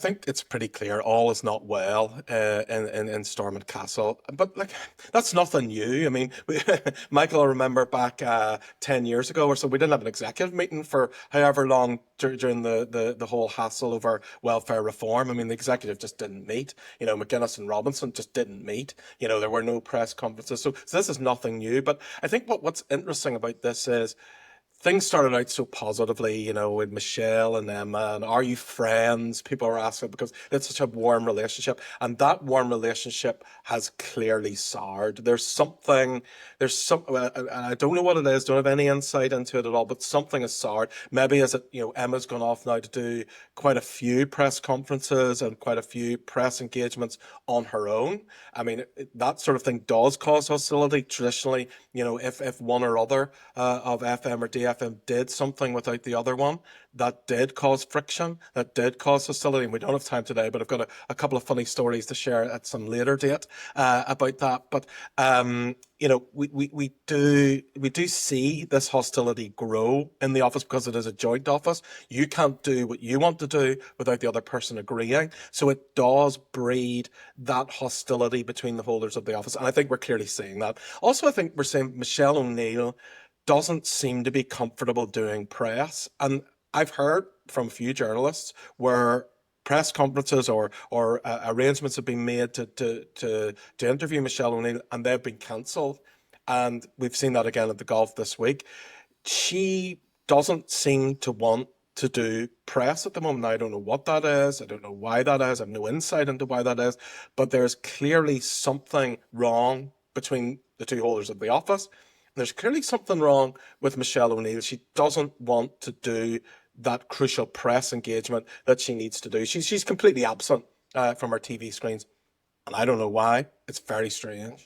think it's pretty clear all is not well in Stormont Castle. But like that's nothing new. I mean, Michael, I remember back 10 years ago or so, we didn't have an executive meeting for however long during the whole hassle over welfare reform. I mean, the executive just didn't meet. McGuinness and Robinson just didn't meet. There were no press conferences. So this is nothing new. But I think what's interesting about this is things started out so positively, with Michelle and Emma, and are you friends? People were asking because it's such a warm relationship, and that warm relationship has clearly soured. And I don't know what it is, don't have any insight into it at all, but something is soured. Maybe is it, Emma's gone off now to do quite a few press conferences and quite a few press engagements on her own. I mean, that sort of thing does cause hostility traditionally, if one or other of FM or DFM did something without the other one, that did cause friction, that did cause hostility. And we don't have time today, but I've got a couple of funny stories to share at some later date about that. But we do see this hostility grow in the office because it is a joint office. You can't do what you want to do without the other person agreeing. So it does breed that hostility between the holders of the office. And I think we're clearly seeing that. Also, I think we're seeing Michelle O'Neill doesn't seem to be comfortable doing press. And I've heard from a few journalists where press conferences or arrangements have been made to interview Michelle O'Neill and they've been cancelled. And we've seen that again at the golf this week. She doesn't seem to want to do press at the moment. I don't know what that is. I don't know why that is. I have no insight into why that is. But there's clearly something wrong between the two holders of the office. There's clearly something wrong with Michelle O'Neill. She doesn't want to do that crucial press engagement that she needs to do. She's completely absent from her TV screens, and I don't know why. It's very strange.